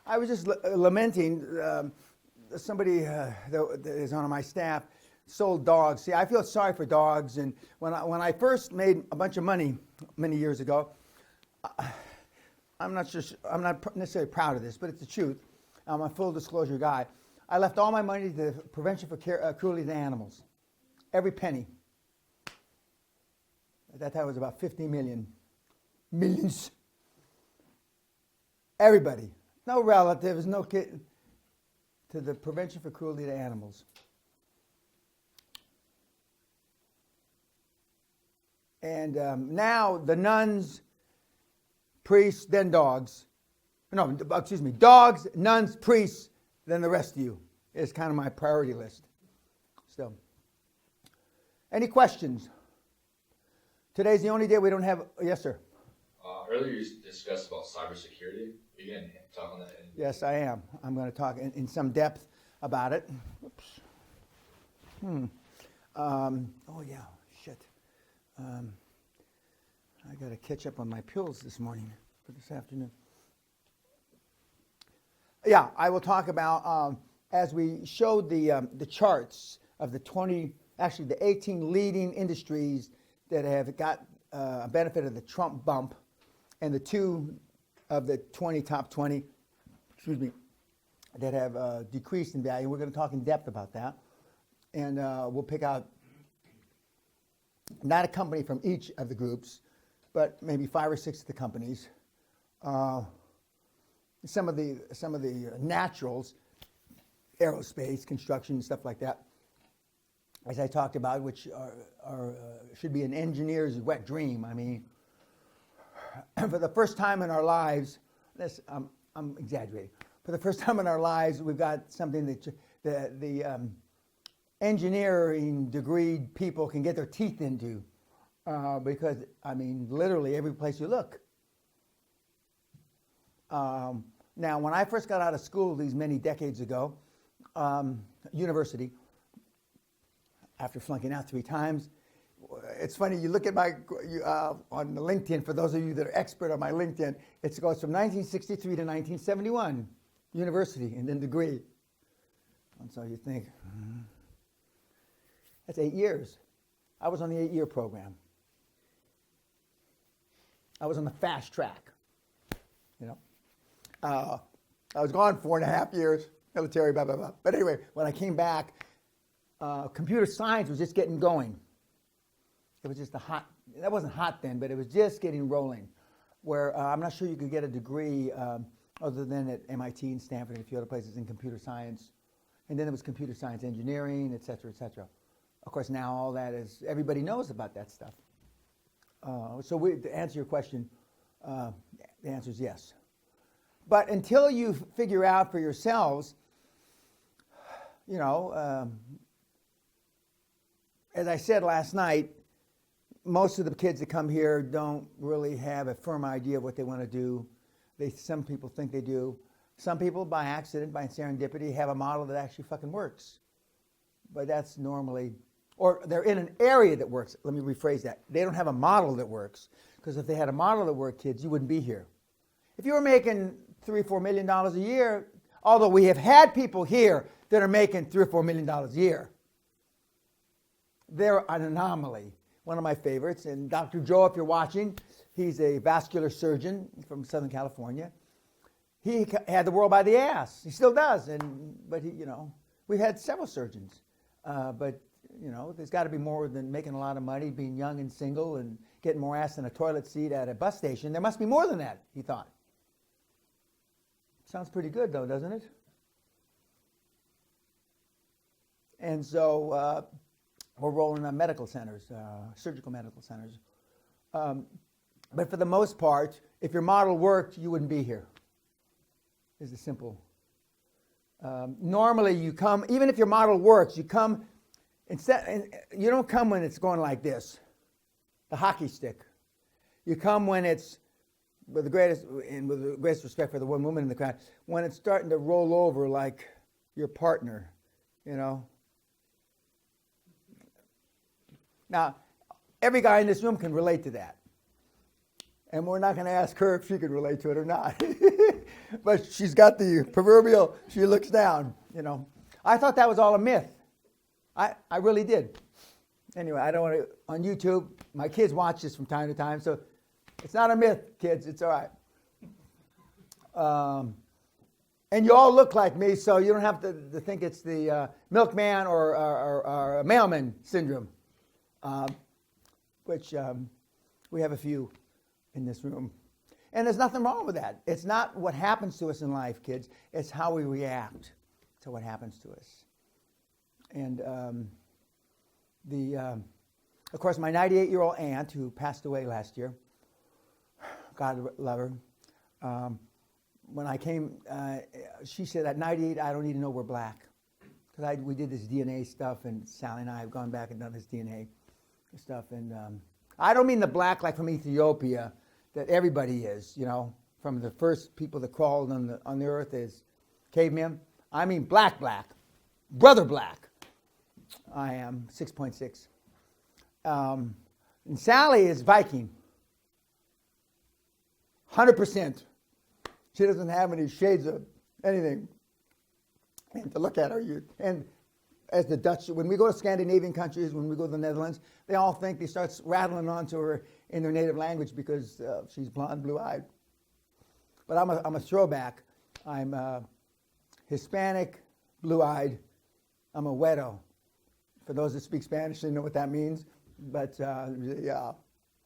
I was just lamenting somebody that is on my staff sold dogs. See, I feel sorry for dogs, and when I first made a bunch of money many years ago, I'm not necessarily proud of this, but it's the truth. I'm a full disclosure guy. I left all my money to the Prevention for Cruelty to Animals, every penny. At that time, it was about 50 millions. Everybody, no relatives, no kid, to the Prevention for Cruelty to Animals. And now the nuns, priests, then dogs. No, excuse me, dogs, nuns, priests, then the rest of you is kind of my priority list. So, any questions? Today's the only day we don't have. Yes, sir. Earlier you discussed about cybersecurity. Are you going to talk on that? Yes, I am. I'm going to talk in some depth about it. Oops. Oh yeah, shit. I got to catch up on my pills this morning for this afternoon. Yeah, I will talk about as we showed the charts of the 18 leading industries that have got a benefit of the Trump bump, and the 2 of the top 20, that have decreased in value. We're going to talk in depth about that, and we'll pick out not a company from each of the groups, but maybe 5 or 6 of the companies. Some of the naturals, aerospace, construction, stuff like that, as I talked about, which should be an engineer's wet dream. I mean, for the first time in our lives, I'm exaggerating. For the first time in our lives, we've got something that the engineering degree people can get their teeth into, because I mean, literally every place you look. Now, when I first got out of school these many decades ago, university, after flunking out 3 times, it's funny, you look at my, on the LinkedIn, for those of you that are expert on my LinkedIn, it goes from 1963 to 1971, university, and then degree. And so you think, that's 8 years. I was on the 8-year program. I was on the fast track, you know. I was gone 4.5 years, military, blah, blah, blah. But anyway, when I came back, computer science was just getting going. It was just that wasn't hot then, but it was just getting rolling. Where I'm not sure you could get a degree other than at MIT and Stanford and a few other places in computer science. And then there was computer science engineering, et cetera, et cetera. Of course, now all that is, everybody knows about that stuff. So to answer your question, the answer is yes. But until you figure out for yourselves, you know, as I said last night, most of the kids that come here don't really have a firm idea of what they want to do. Some people think they do. Some people, by accident, by serendipity, have a model that actually fucking works. But that's normally, or they're in an area that works. Let me rephrase that. They don't have a model that works. Because if they had a model that worked, kids, you wouldn't be here. If you were making $3 or $4 million a year, although we have had people here that are making $3 or $4 million a year, they're an anomaly. One of my favorites, and Dr. Joe, if you're watching, he's a vascular surgeon from Southern California. He had the world by the ass. He still does, but he, you know, we've had several surgeons, but you know, there's got to be more than making a lot of money, being young and single, and getting more ass than a toilet seat at a bus station. There must be more than that, he thought. Sounds pretty good, though, doesn't it? And so we're rolling on medical centers, surgical medical centers. But for the most part, if your model worked, you wouldn't be here. Is the simple. Normally, you come, even if your model works, you come, you don't come when it's going like this, the hockey stick. You come when it's, with the greatest respect for the one woman in the crowd, when it's starting to roll over like your partner, you know. Now, every guy in this room can relate to that. And we're not going to ask her if she can relate to it or not. But she's got the proverbial, she looks down, you know. I thought that was all a myth. I really did. Anyway, I don't want to, on YouTube, my kids watch this from time to time, so it's not a myth, kids, it's all right. And you all look like me, so you don't have to think it's the milkman or mailman syndrome, which we have a few in this room. And there's nothing wrong with that. It's not what happens to us in life, kids. It's how we react to what happens to us. And of course, my 98-year-old aunt who passed away last year, God love her, when I came, she said, at 98, I don't need to know we're black. Because we did this DNA stuff, and Sally and I have gone back and done this DNA stuff. And I don't mean the black like from Ethiopia, that everybody is, you know, from the first people that crawled on the earth as cavemen. I mean black, brother black. I am 6.6. And Sally is Viking. 100%. She doesn't have any shades of anything. And to look at her, and as the Dutch, when we go to Scandinavian countries, when we go to the Netherlands, they all think they start rattling onto her in their native language because she's blonde, blue-eyed. But I'm a throwback. I'm Hispanic, blue-eyed. I'm a güero. For those that speak Spanish, they know what that means. But yeah.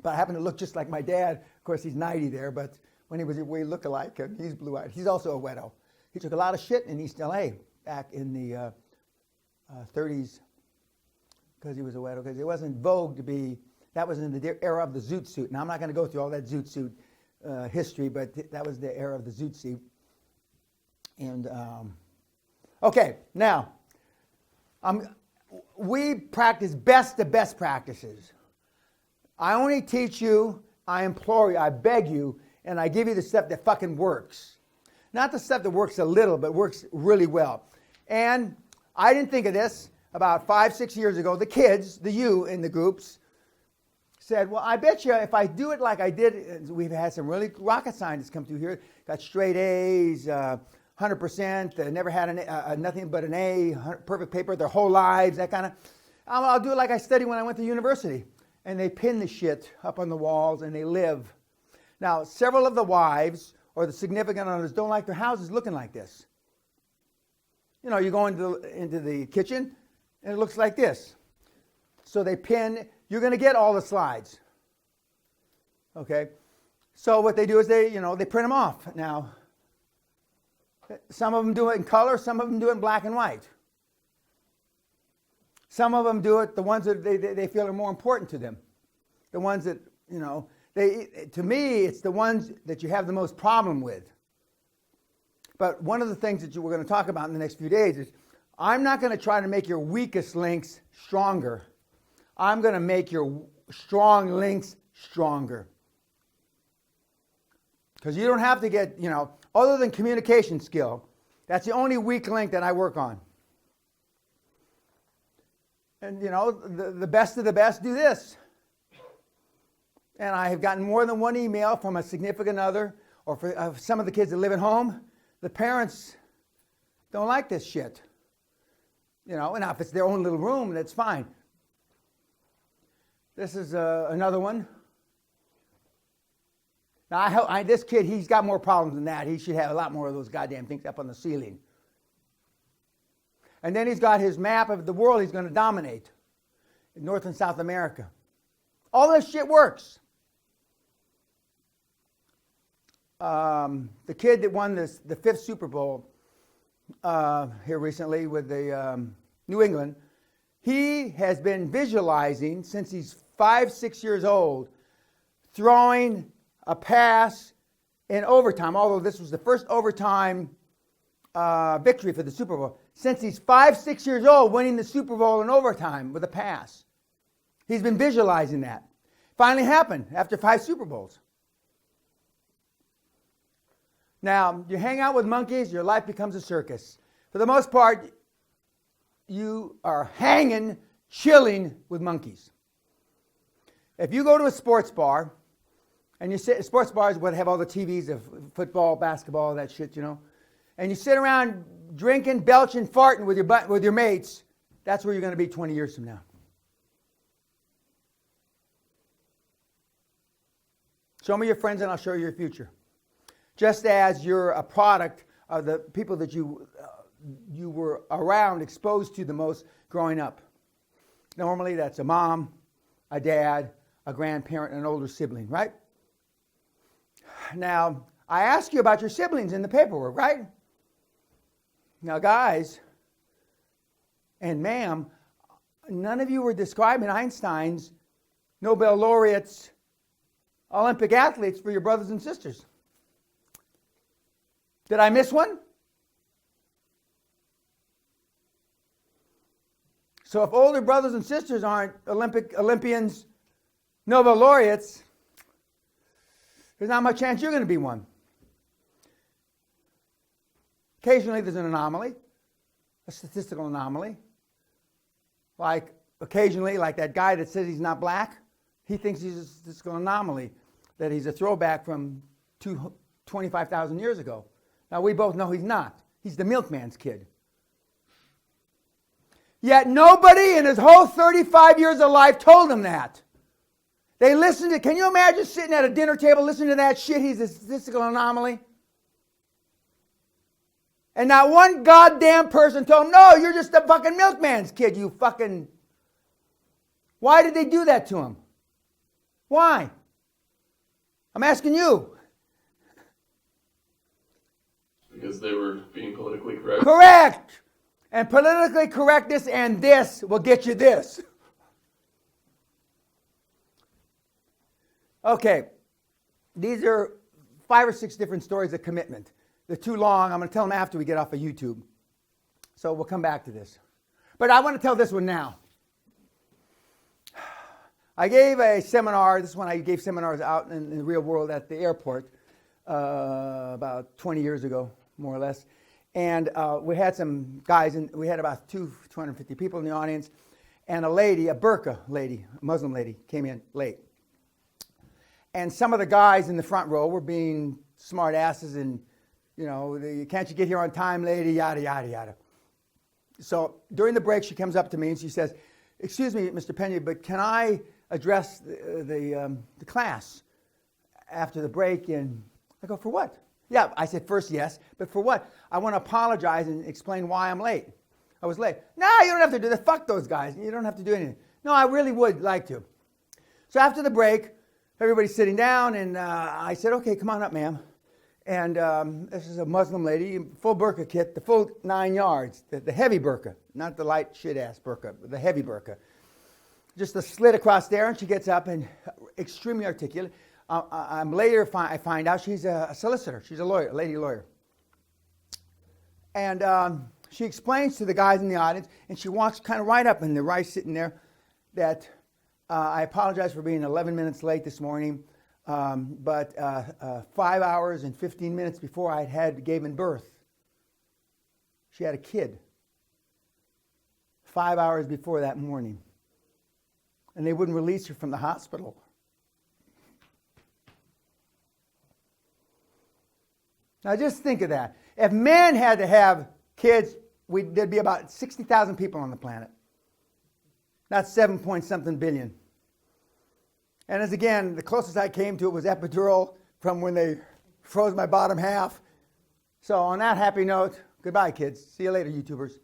But I happen to look just like my dad. Of course, he's 90 there, but when we look alike, and he's blue-eyed. He's also a güero. He took a lot of shit in East LA back in the 30s because he was a güero, because it wasn't vogue to be, that was in the era of the zoot suit. Now, I'm not going to go through all that zoot suit history, but that was the era of the zoot suit. And, okay, now, we practice the best practices. I only teach you, I implore you, I beg you, and I give you the stuff that fucking works. Not the stuff that works a little, but works really well. And I didn't think of this about 5-6 years ago. The kids, you in the groups, said, well, I bet you if I do it like I did, we've had some really rocket scientists come through here, got straight A's, 100%, never had nothing but an A, perfect paper their whole lives, that kind of. I'll do it like I studied when I went to university. And they pin the shit up on the walls and they live. Now, several of the wives or the significant others don't like their houses looking like this. You know, you go into the kitchen and it looks like this. So they pin, you're going to get all the slides. Okay? So what they do is they print them off. Now, some of them do it in color, some of them do it in black and white. Some of them do it, the ones that they feel are more important to them. The ones that, to me, it's the ones that you have the most problem with. But one of the things that we're going to talk about in the next few days is I'm not going to try to make your weakest links stronger. I'm going to make your strong links stronger. Because you don't have to get, other than communication skill, that's the only weak link that I work on. And, the best of the best do this. And I have gotten more than one email from a significant other or for some of the kids that live at home. The parents don't like this shit. And if it's their own little room, that's fine. This is another one. Now, this kid, he's got more problems than that. He should have a lot more of those goddamn things up on the ceiling. And then he's got his map of the world he's going to dominate in North and South America. All this shit works. The kid that won the 5th Super Bowl here recently with the New England, he has been visualizing since he's 5-6 years old, throwing a pass in overtime, although this was the first overtime victory for the Super Bowl. Since he's 5-6 years old, winning the Super Bowl in overtime with a pass. He's been visualizing that. Finally happened after 5 Super Bowls. Now, you hang out with monkeys, your life becomes a circus. For the most part, you are hanging, chilling with monkeys. If you go to a sports bar And you sit at sports bars would have all the TVs of football, basketball, that shit, you know. And you sit around drinking, belching, farting with your mates. That's where you're going to be 20 years from now. Show me your friends and I'll show you your future. Just as you're a product of the people that you were around, exposed to the most growing up. Normally that's a mom, a dad, a grandparent, and an older sibling, right? Now, I ask you about your siblings in the paperwork, right? Now, guys and ma'am, none of you were describing Einstein's Nobel laureates, Olympic athletes for your brothers and sisters. Did I miss one? So if older brothers and sisters aren't Olympians, Nobel laureates, there's not much chance you're going to be one. Occasionally there's an anomaly, a statistical anomaly. Like occasionally, like that guy that says he's not black, he thinks he's a statistical anomaly, that he's a throwback from 25,000 years ago. Now we both know he's not. He's the milkman's kid. Yet nobody in his whole 35 years of life told him that. They listened to, can you imagine sitting at a dinner table listening to that shit, he's a statistical anomaly? And not one goddamn person told him, no, you're just a fucking milkman's kid, you fucking... Why did they do that to him? Why? I'm asking you. Because they were being politically correct. Correct! And politically correctness and this will get you this. Okay, these are 5 or 6 different stories of commitment. They're too long. I'm going to tell them after we get off of YouTube. So we'll come back to this. But I want to tell this one now. I gave a seminar. This is when I gave seminars out in the real world at the airport about 20 years ago, more or less. And we had some guys, and we had about 250 people in the audience. And a lady, a burqa lady, a Muslim lady, came in late. And some of the guys in the front row were being smart asses and, you know, can't you get here on time, lady, yada, yada, yada. So during the break, she comes up to me and she says, excuse me, Mr. Peña, but can I address the class after the break? And I go, for what? Yeah, I said first yes, but for what? I want to apologize and explain why I'm late. I was late. No, you don't have to do that. Fuck those guys. You don't have to do anything. No, I really would like to. So after the break, everybody's sitting down, and I said, okay, come on up, ma'am. And this is a Muslim lady, full burqa kit, the full 9 yards, the heavy burqa, not the light shit-ass burqa, the heavy burqa. Just a slit across there, and she gets up and extremely articulate. Later I find out she's a solicitor. She's a lawyer, a lady lawyer. And she explains to the guys in the audience, and she walks kind of right up, and they're right sitting there, that I apologize for being 11 minutes late this morning, but 5 hours and 15 minutes before I had given birth, she had a kid. 5 hours before that morning. And they wouldn't release her from the hospital. Now just think of that. If men had to have kids, there'd be about 60,000 people on the planet. That's 7-point-something billion. And as again, the closest I came to it was epidural from when they froze my bottom half. So on that happy note, goodbye kids. See you later, YouTubers.